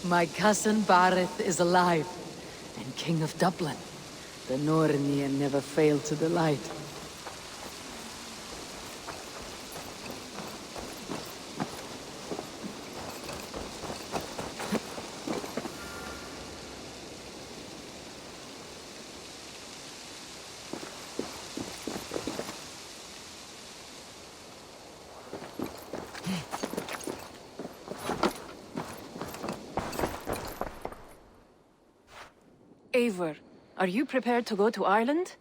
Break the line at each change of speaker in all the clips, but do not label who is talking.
My cousin Bareth is alive, and King of Dublin. The Nornir never failed to delight.
Eivor, are you prepared to go to Ireland?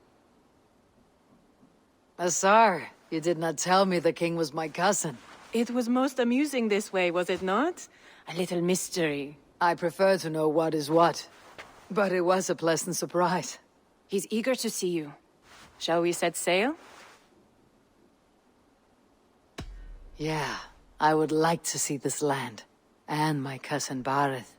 Azar, you did not tell me the king was my cousin.
It was most amusing this way, was it not? A little mystery.
I prefer to know what is what. But it was a pleasant surprise.
He's eager to see you. Shall we set sail?
Yeah, I would like to see this land. And my cousin Bareth.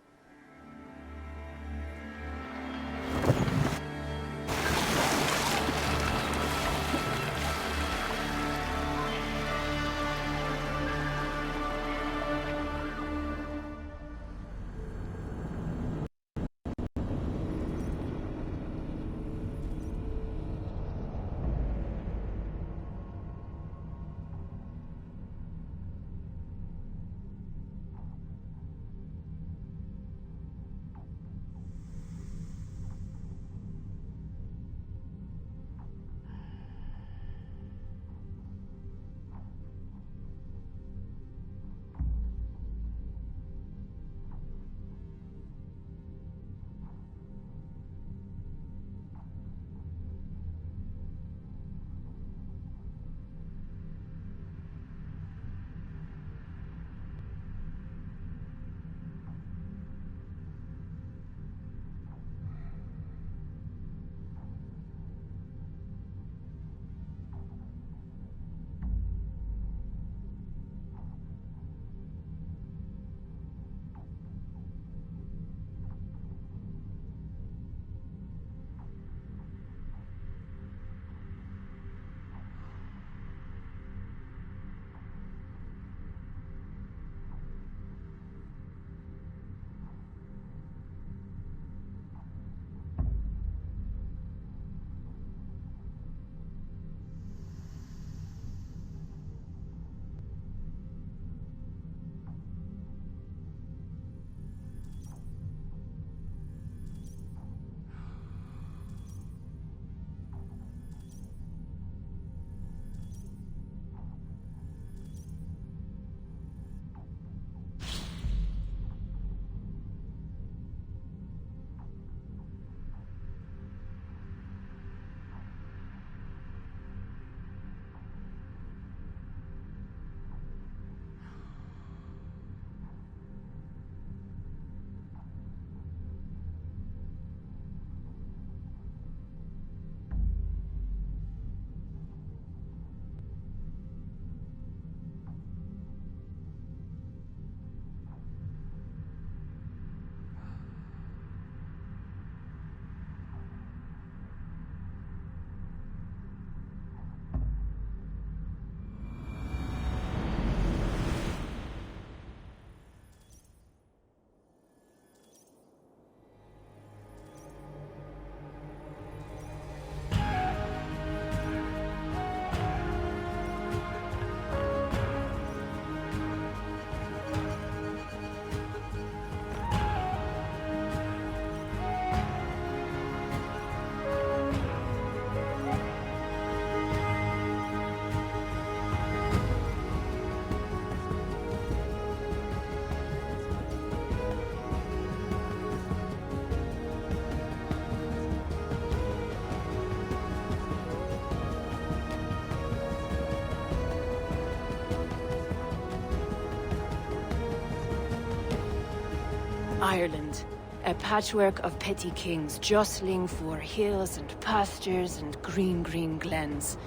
Ireland. A patchwork of petty kings jostling for hills and pastures and green, green glens.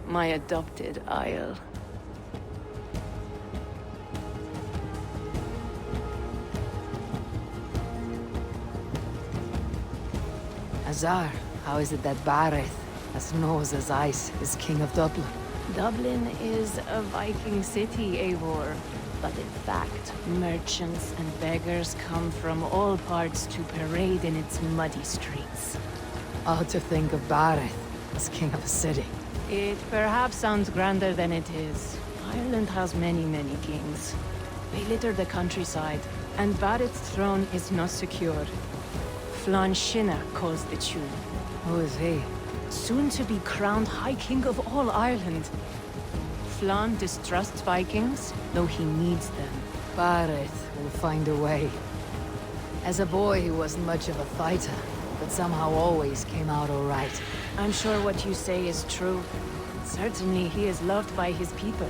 My adopted Isle.
Azar, how is it that Bareth, as nose as ice, is king of Dublin?
Dublin is a Viking city, Eivor. But in fact, merchants and beggars come from all parts to parade in its muddy streets.
Odd to think of Barith as king of a city.
It perhaps sounds grander than it is. Ireland has many, many kings. They litter the countryside, and Barith's throne is not secure. Flann Sinna calls the tune.
Who is he?
Soon to be crowned High King of all Ireland. Flann distrusts Vikings, though he needs them.
Barith will find a way. As a boy, he wasn't much of a fighter, but somehow always came out all right.
I'm sure what you say is true. Certainly he is loved by his people.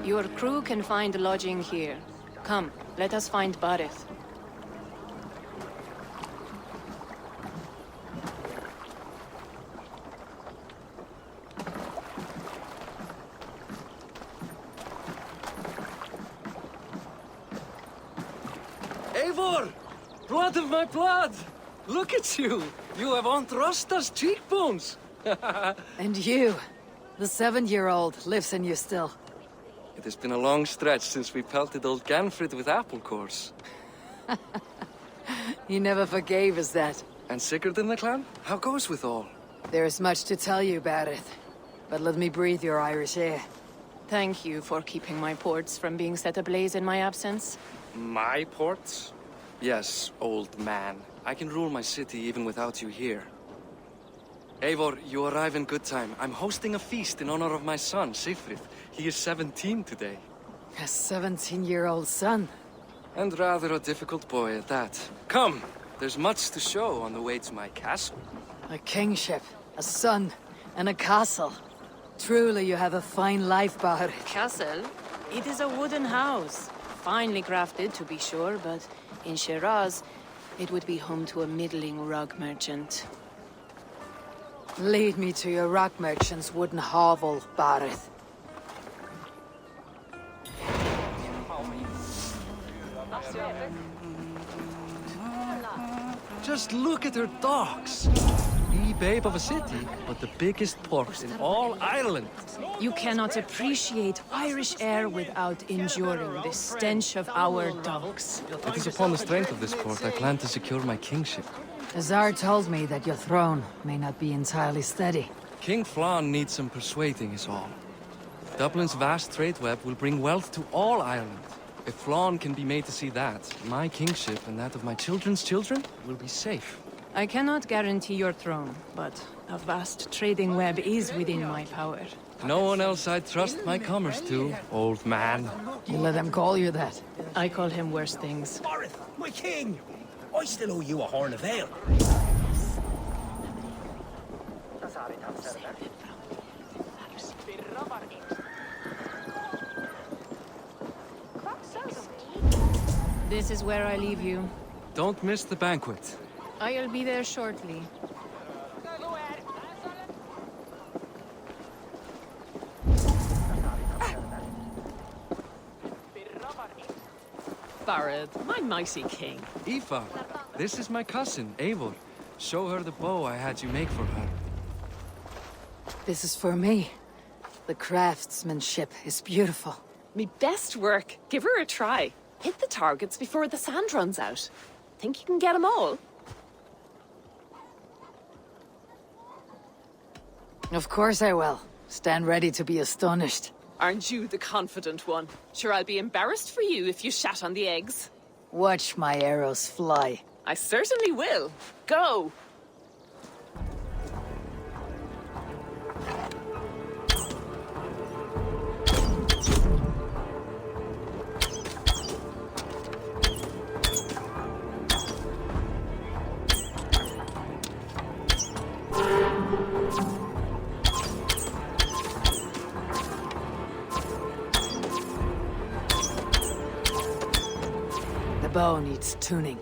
Your crew can find lodging here. Come, let us find Barith.
Eivor! Blood of my blood! Look at you! You have Aunt Rosta's cheekbones!
And you, the 7-year-old, lives in you still.
It has been a long stretch since we pelted old Ganfrid with apple cores.
He never forgave us that.
And Sigurd in the clan? How goes with all?
There is much to tell you, Barith, but let me breathe your Irish air.
Thank you for keeping my ports from being set ablaze in my absence.
My ports? Yes, old man. I can rule my city even without you here. Eivor, you arrive in good time. I'm hosting a feast in honor of my son, Sigfrid. He is 17 today.
A 17-year-old son.
And rather a difficult boy at that. Come! There's much to show on the way to my castle.
A kingship, a son, and a castle. Truly, you have a fine life, Barith.
Castle? It is a wooden house. Finely crafted, to be sure, but in Shiraz, it would be home to a middling rug merchant.
Lead me to your rock merchant's wooden hovel, Barith.
Just look at her docks. Wee babe of a city, but the biggest port in all Ireland.
You cannot appreciate Irish air without enduring the stench of our docks.
It is upon the strength of this port I plan to secure my kingship.
Azar told me that your throne may not be entirely steady.
King Flann needs some persuading is all. Dublin's vast trade web will bring wealth to all Ireland. If Flann can be made to see that, my kingship and that of my children's children will be safe.
I cannot guarantee your throne, but a vast trading web is within my power.
No one else I'd trust my commerce to, old man.
You let them call you that.
I call him worse things.
Barith, my king! I still owe you a horn of ale.
This is where I leave you.
Don't miss the banquet.
I'll be there shortly.
Barith, my mighty king.
Aoife, this is my cousin, Eivor. Show her the bow I had you make for her.
This is for me. The craftsmanship is beautiful.
Me best work. Give her a try. Hit the targets before the sand runs out. Think you can get them all?
Of course I will. Stand ready to be astonished.
Aren't you the confident one? Sure, I'll be embarrassed for you if you shat on the eggs.
Watch my arrows fly.
I certainly will. Go!
The bow needs tuning.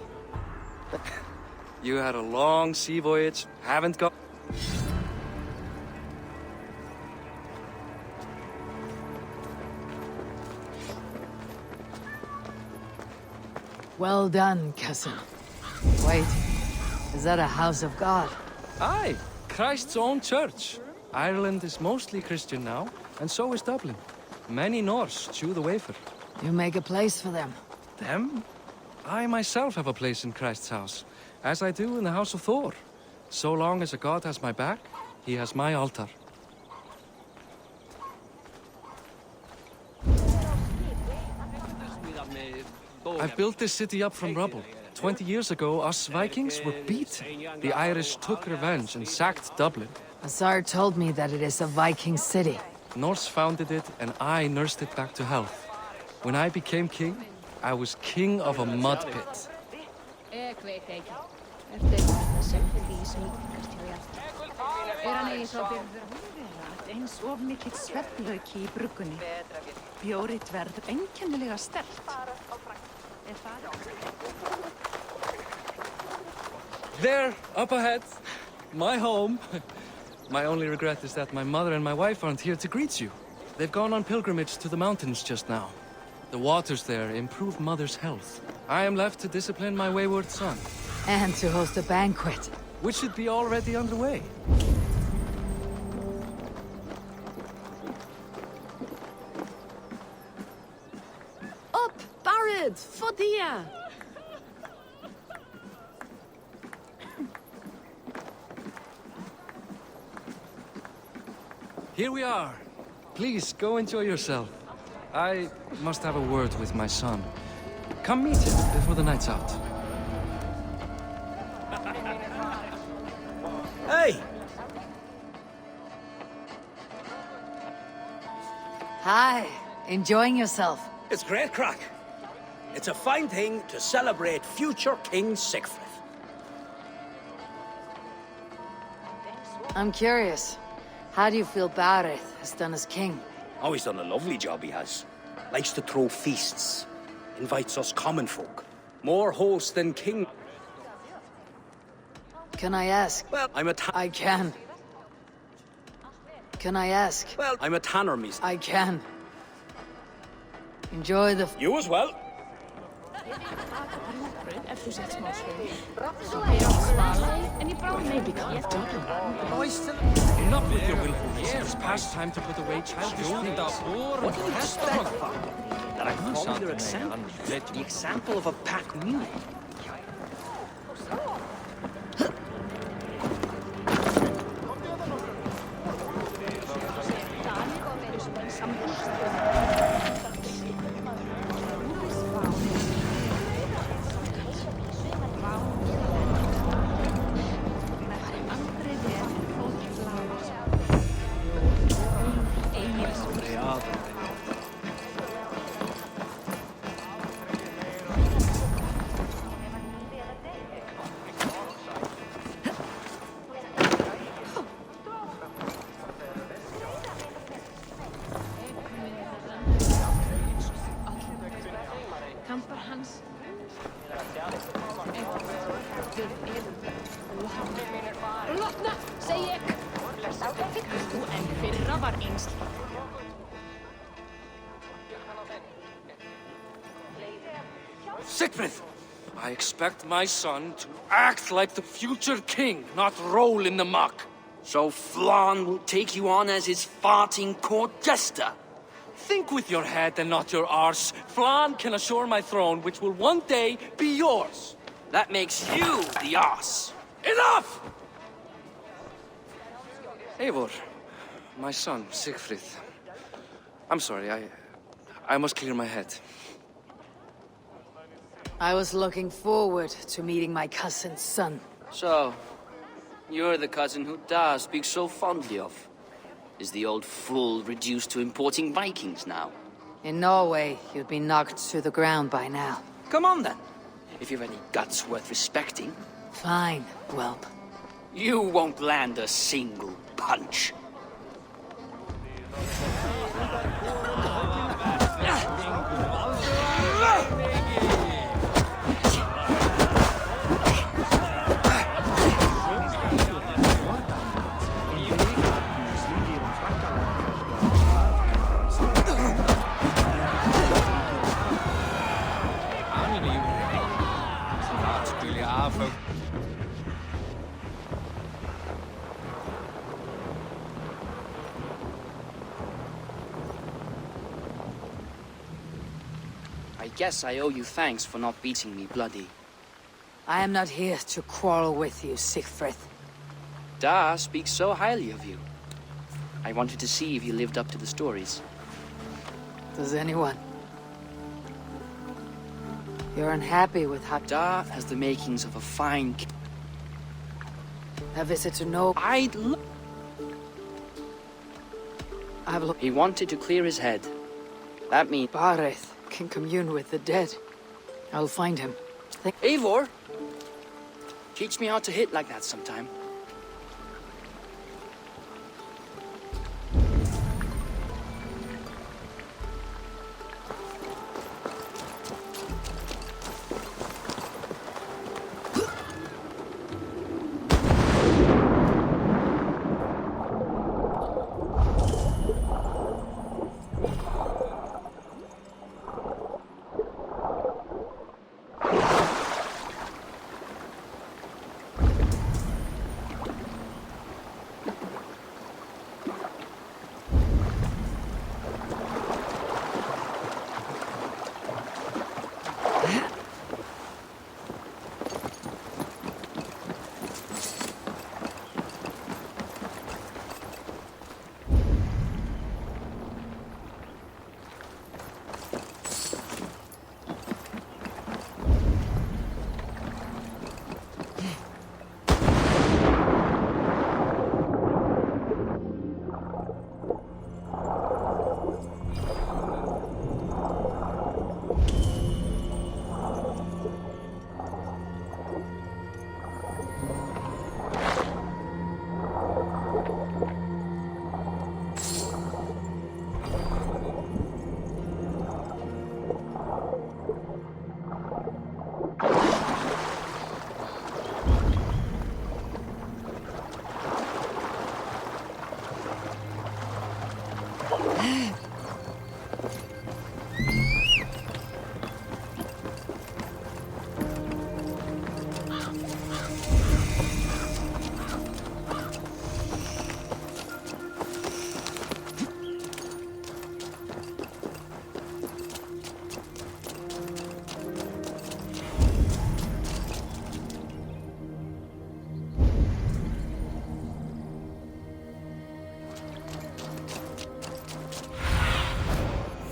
You had a long sea voyage, haven't got...
Well done, cousin. Wait, is that a house of God?
Aye, Christ's own church. Ireland is mostly Christian now, and so is Dublin. Many Norse chew the wafer.
You make a place for them.
Them? I myself have a place in Christ's house, as I do in the house of Thor. So long as a god has my back, he has my altar. I've built this city up from rubble. 20 years ago, us Vikings were beaten. The Irish took revenge and sacked Dublin.
Azar told me that it is a Viking city.
Norse founded it, and I nursed it back to health. When I became king, I was king of a mud pit.
Eins of mikill svefnlauki í bruggunni. Bjórið verður einkennilega sterkt.
There, up ahead, my home. My only regret is that my mother and my wife aren't here to greet you. They've gone on pilgrimage to the mountains just now. The waters there improve Mother's health. I am left to discipline my wayward son.
And to host a banquet.
Which should be already underway.
Up, Barad! Fodia!
Here we are. Please, go enjoy yourself. I must have a word with my son. Come meet him before the night's out.
Hey!
Hi, enjoying yourself?
It's great crack. It's a fine thing to celebrate future King Sigfrid.
I'm curious. How do you feel Barad has done as king?
Oh, he's done a lovely job, he has. Likes to throw feasts. Invites us common folk. More hosts than king.
Can I ask?
Well, I'm a
I can. Can I ask?
Well, I'm a tanner, miss.
I can. Enjoy the...
You as well.
Enough with your willfulness. It's past time to put away childish things.
What do you expect? That I can follow your example? The example of a pack mule.
Sigfrid! I expect my son to act like the future king, not roll in the muck.
So Flann will take you on as his farting court jester?
Think with your head and not your arse. Flann can assure my throne, which will one day be yours.
That makes you the ass.
Enough! Eivor, my son, Sigfrid. I'm sorry, I must clear my head.
I was looking forward to meeting my cousin's son.
So, you're the cousin who Da speaks so fondly of. Is the old fool reduced to importing Vikings now?
In Norway, you'd be knocked to the ground by now.
Come on then, if you've any guts worth respecting.
Fine, whelp.
You won't land a single punch. I guess I owe you thanks for not beating me bloody.
I am not here to quarrel with you, Siegfried.
Da speaks so highly of you. I wanted to see if you lived up to the stories.
Does anyone? You're unhappy with how...
Da has the makings of a fine...
A visit to know...
I'd He wanted to clear his head. That means...
Bareth can commune with the dead. I'll find him.
Eivor! Teach me how to hit like that sometime.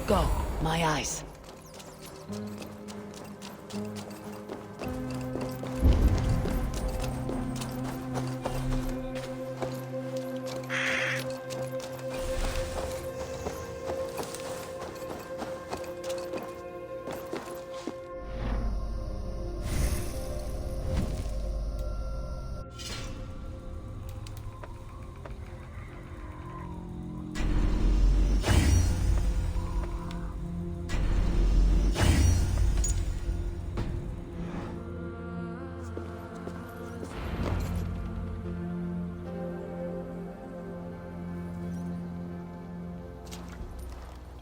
Go, my eyes.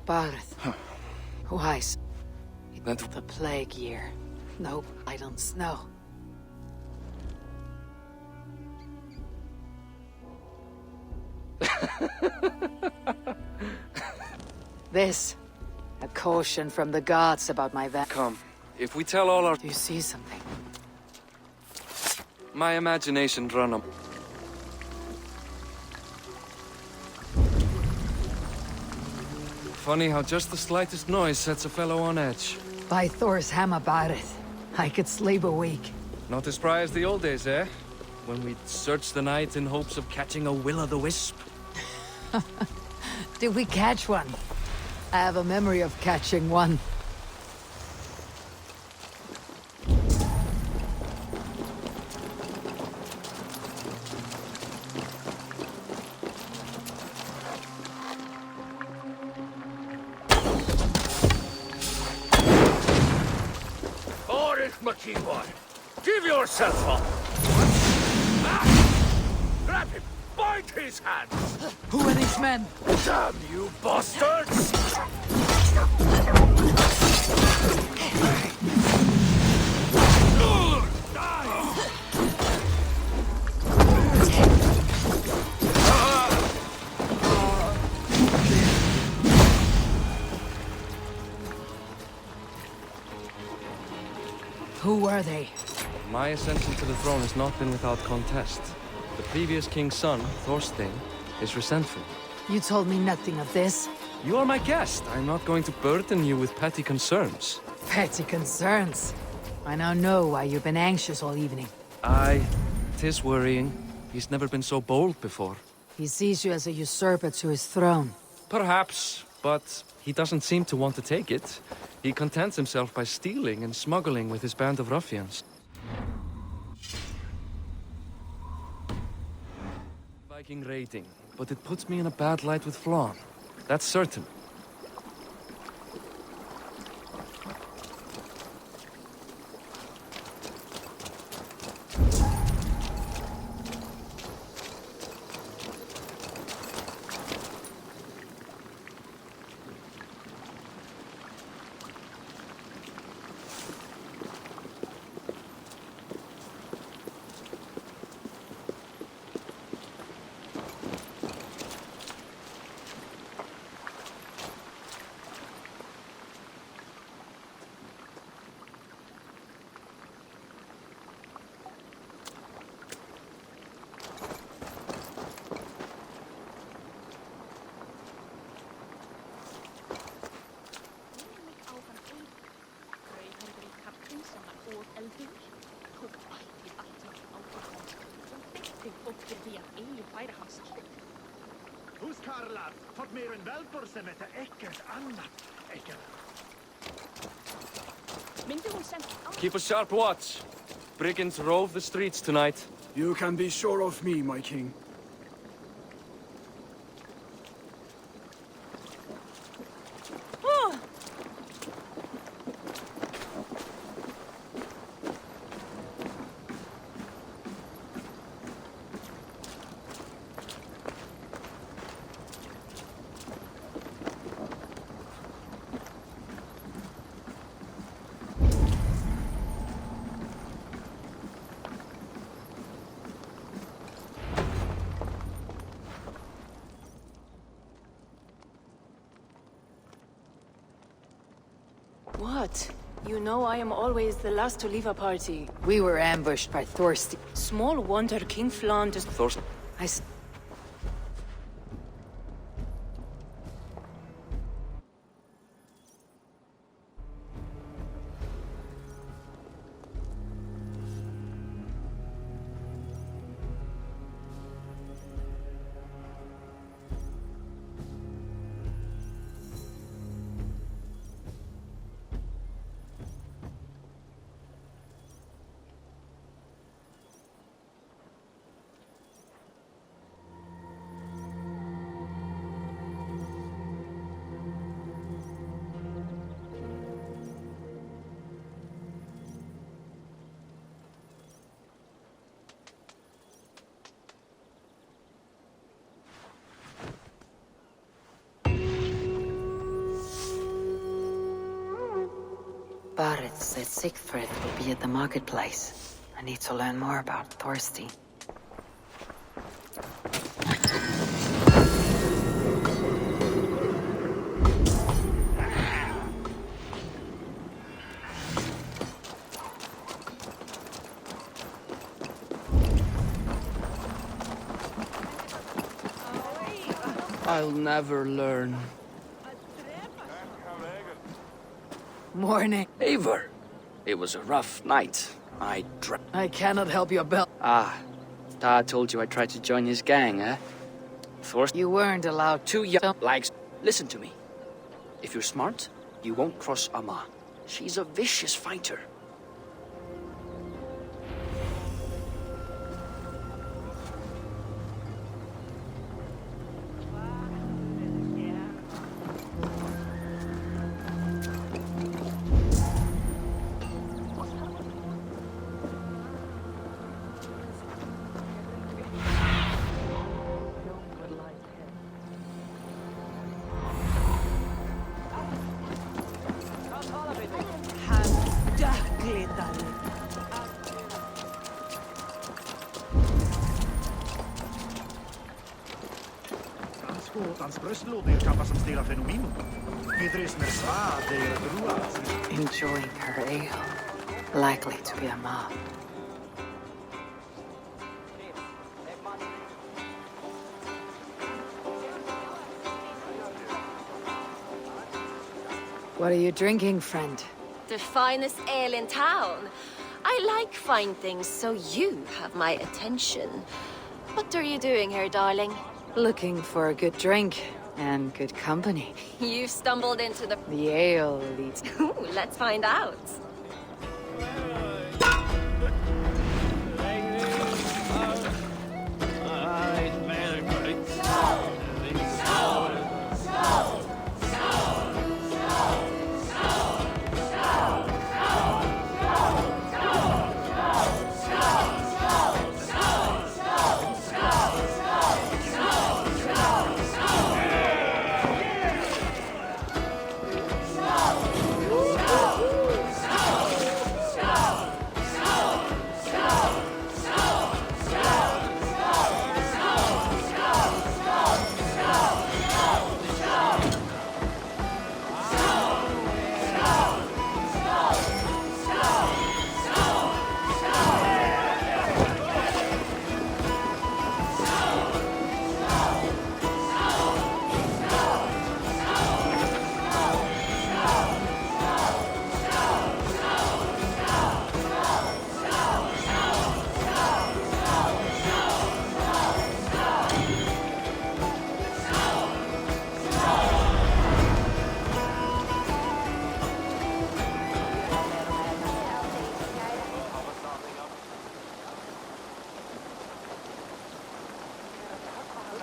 Barth. Wise.
That...
The plague year. No, I don't snow. This. A caution from the gods about my
Come, if we tell all our...
Do you see something?
My imagination run up. Funny how just the slightest noise sets a fellow on edge.
By Thor's hammer about it, I could sleep a week.
Not as spry as the old days, eh? When we'd search the night in hopes of catching a will-o'-the-wisp.
Did we catch one? I have a memory of catching one.
Give yourself up! Grab him! Bind his hands!
Who are these men?
Damn you bastards!
Who were they?
My ascension to the throne has not been without contest. The previous king's son, Thorstein, is resentful.
You told me nothing of this.
You are my guest. I'm not going to burden you with petty concerns.
Petty concerns. I now know why you've been anxious all evening.
Aye, 'tis worrying. He's never been so bold before.
He sees you as a usurper to his throne.
Perhaps, but he doesn't seem to want to take it. He contents himself by stealing and smuggling with his band of ruffians. Viking raiding, but it puts me in a bad light with Flann. That's certain.
Huskarlar, fått mer än välfor som heter äckert annat äckert.
Keep a sharp watch. Brigands rove the streets tonight.
You can be sure of me, my king.
What? You know I am always the last to leave a party.
We were ambushed by Thorstein.
Small wonder King Flann just...
Thorstein.
Barret said Sigfrid will be at the marketplace. I need to learn more about Thorstein.
I'll never learn.
Morning.
Eivor, it was a rough night.
I cannot help your belt.
Ah, Dad told you I tried to join his gang, eh? Thorsten,
You weren't allowed
too young. Listen to me. If you're smart, you won't cross Amma. She's a vicious fighter.
Enjoying her ale. Likely to be a mob. What are you drinking, friend?
The finest ale in town. I like fine things, so you have my attention. What are you doing here, darling?
Looking for a good drink and good company.
You stumbled into the...
The ale leads...
Ooh, let's find out.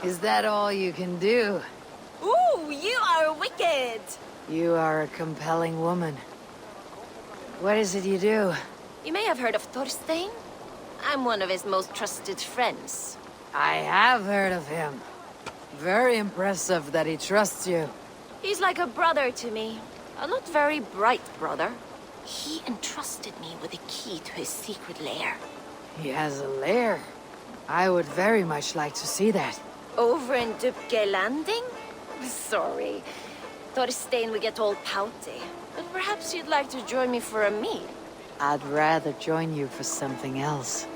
Is that all you can do?
Ooh, you are wicked!
You are a compelling woman. What is it you do?
You may have heard of Thorstein. I'm one of his most trusted friends.
I have heard of him. Very impressive that he trusts you.
He's like a brother to me. A not very bright brother. He entrusted me with the key to his secret lair.
He has a lair. I would very much like to see that.
Over in Dubke Landing? Sorry. Thorstein would get all pouty. But perhaps you'd like to join me for a meal?
I'd rather join you for something else.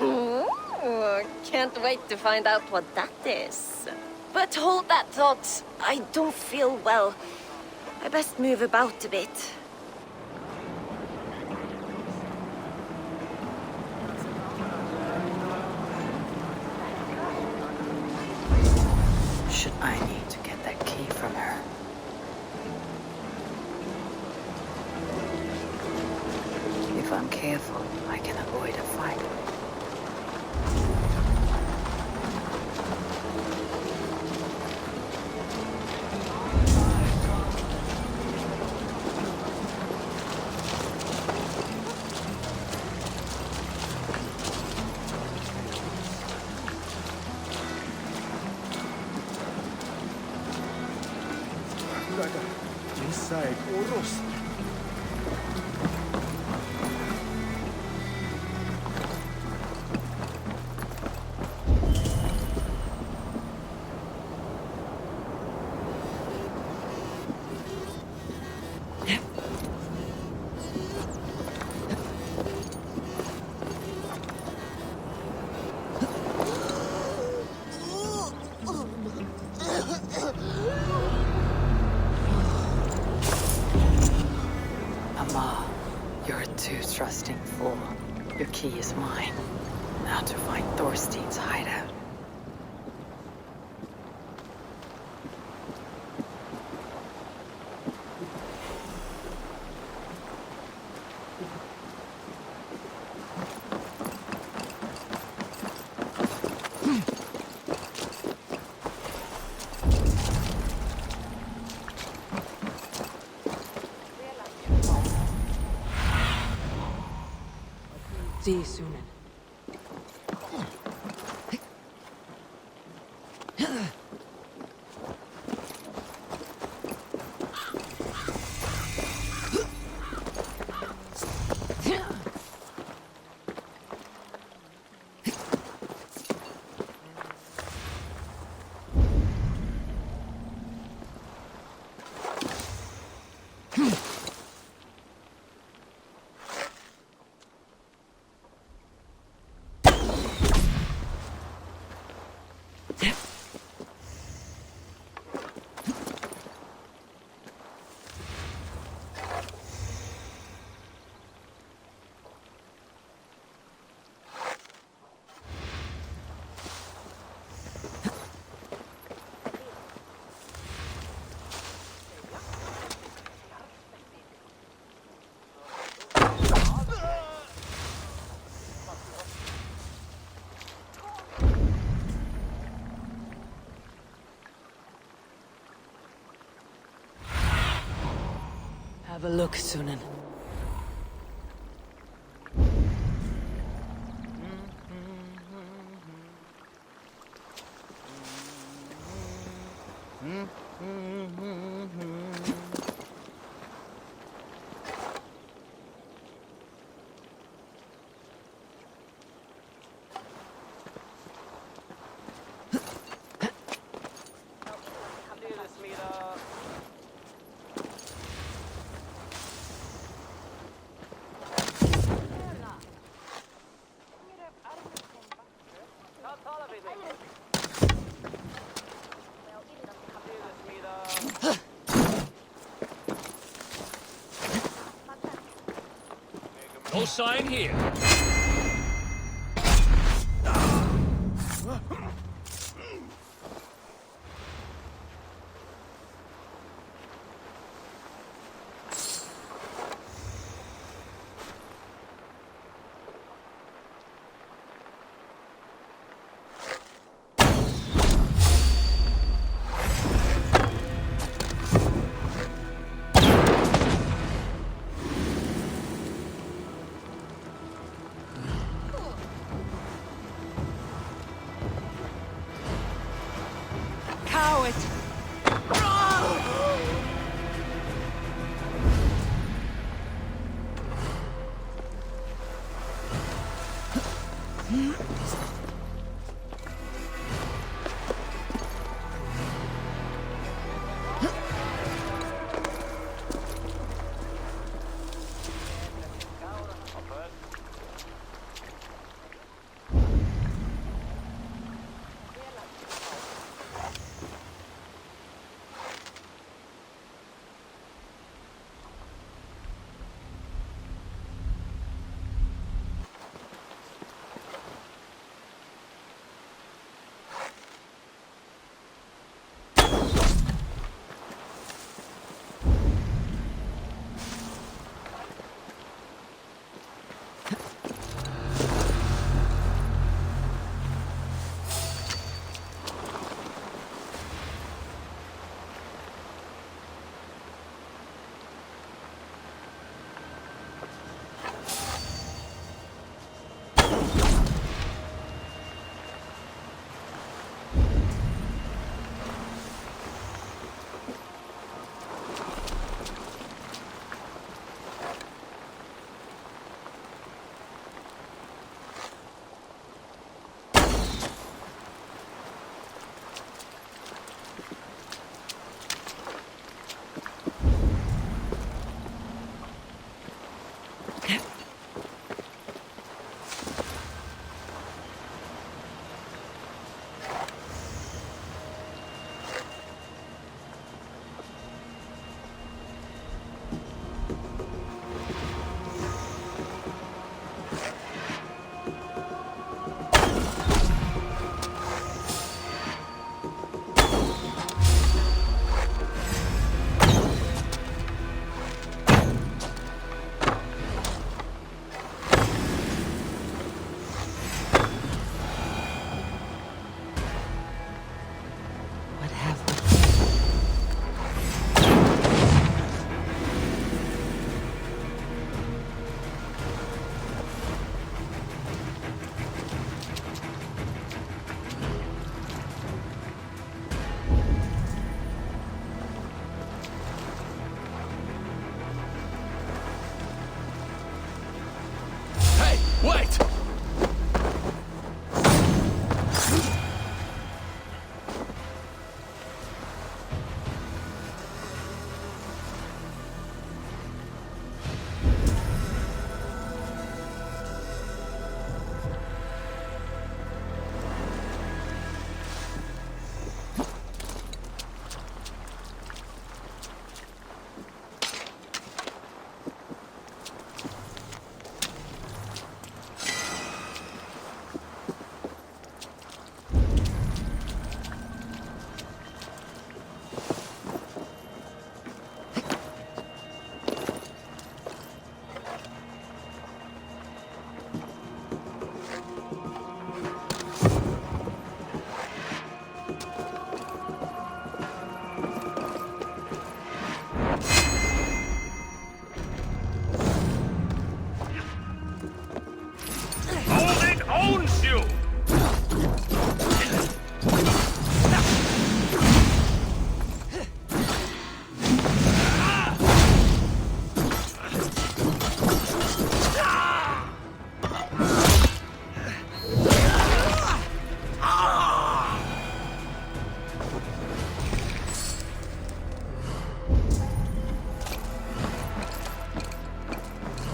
Ooh, can't wait to find out what that is. But hold that thought. I don't feel well. I best move about a bit.
Should I need to get that key from her? If I'm careful, I can avoid a fight.
Inside Oros.
fool. Your key is mine. Now to find Thorstein's hideout.
See you soon. Have a look, Sunan.
No sign here.
Coward!
Wait!
Odin owns you!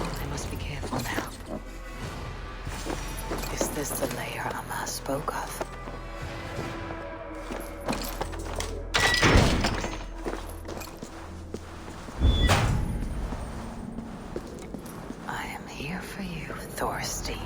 I must be careful now. Is this the lair Amma spoke of? I am here for you, Thorstein.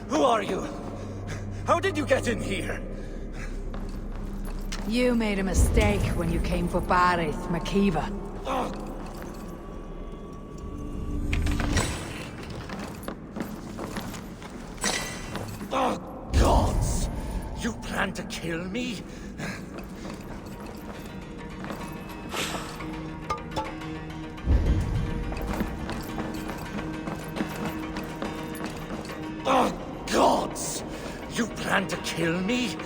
Who are you? How did you get in here?
You made a mistake when you came for Barith, Makiva.
Oh, gods! You plan to kill me? Oh, gods! You plan to kill me?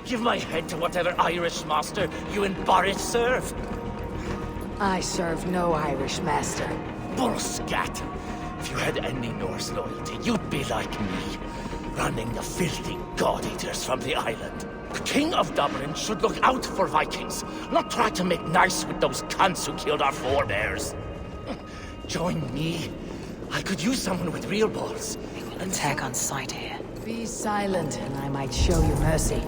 Give my head to whatever Irish master you and Boris serve.
I serve no Irish master.
Bullscat! If you had any Norse loyalty, you'd be like me, running the filthy god-eaters from the island. The King of Dublin should look out for Vikings, not try to make nice with those cunts who killed our forebears. Join me. I could use someone with real balls.
We will attack on sight here. Be silent, and I might show you mercy.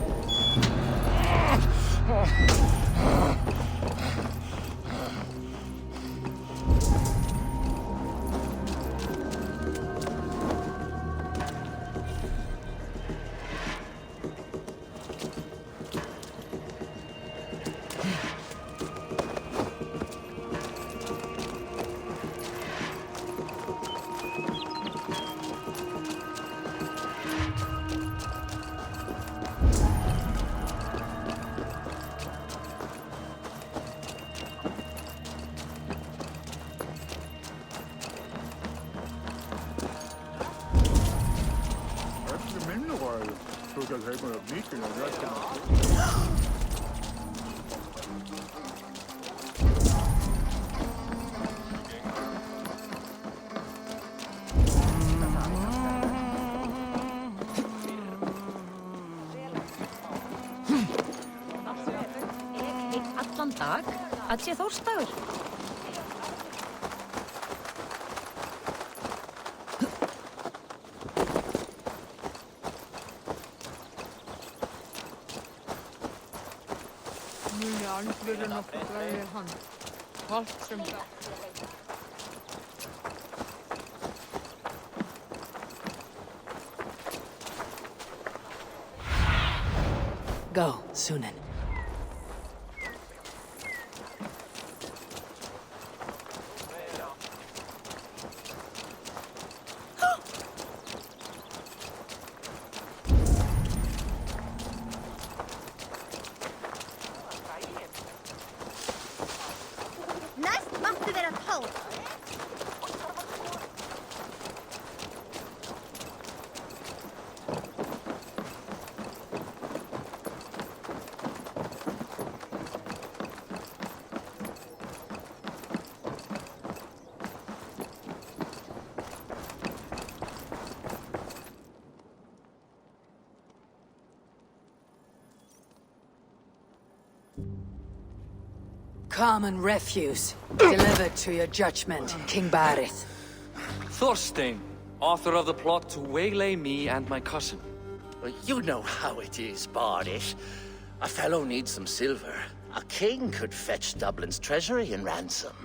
Allan dag að sé Þórsdagur.
Muni andvirði nokkuð græði hann. Allt sem það. Go, Sunan.
Næst máttu vera 12.
Common refuse, delivered to your judgment, King Barith.
Thorstein, author of the plot to waylay me and my cousin.
Well, you know how it is, Bardish. A fellow needs some silver. A king could fetch Dublin's treasury in ransom.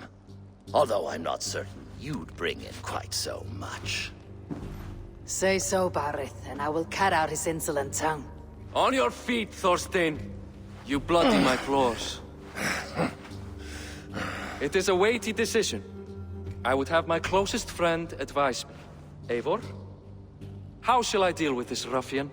Although I'm not certain you'd bring in quite so much.
Say so, Barith, and I will cut out his insolent tongue.
On your feet, Thorstein! You bloody my claws. It is a weighty decision. I would have my closest friend advise me. Eivor? How shall I deal with this ruffian?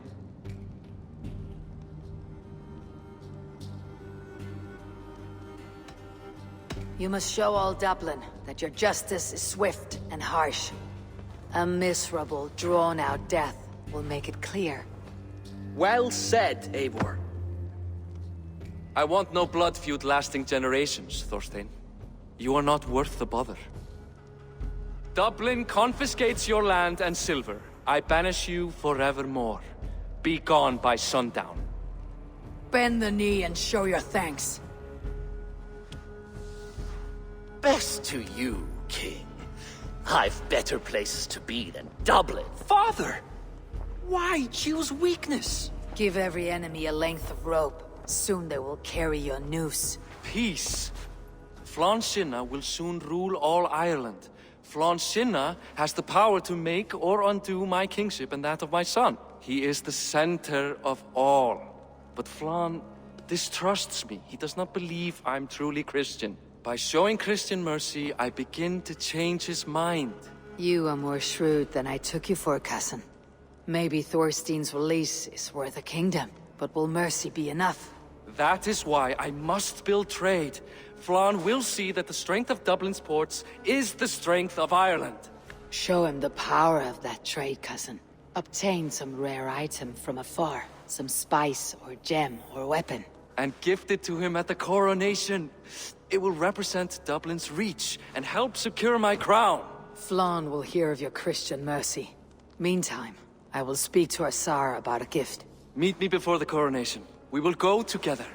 You must show all Dublin that your justice is swift and harsh. A miserable, drawn-out death will make it clear.
Well said, Eivor. I want no blood feud lasting generations, Thorstein. You are not worth the bother. Dublin confiscates your land and silver. I banish you forevermore. Be gone by sundown.
Bend the knee and show your thanks.
Best to you, King. I've better places to be than Dublin.
Father! Why choose weakness?
Give every enemy a length of rope. Soon they will carry your noose.
Peace. Flann Sinna will soon rule all Ireland. Flann Sinna has the power to make or undo my kingship and that of my son. He is the center of all. But Flann distrusts me. He does not believe I'm truly Christian. By showing Christian mercy, I begin to change his mind.
You are more shrewd than I took you for, cousin. Maybe Thorstein's release is worth a kingdom, but will mercy be enough?
That is why I must build trade. Flann will see that the strength of Dublin's ports is the strength of Ireland.
Show him the power of that trade, cousin. Obtain some rare item from afar. Some spice or gem or weapon.
And gift it to him at the coronation. It will represent Dublin's reach and help secure my crown.
Flann will hear of your Christian mercy. Meantime, I will speak to our Tsar about a gift.
Meet me before the coronation. We will go together.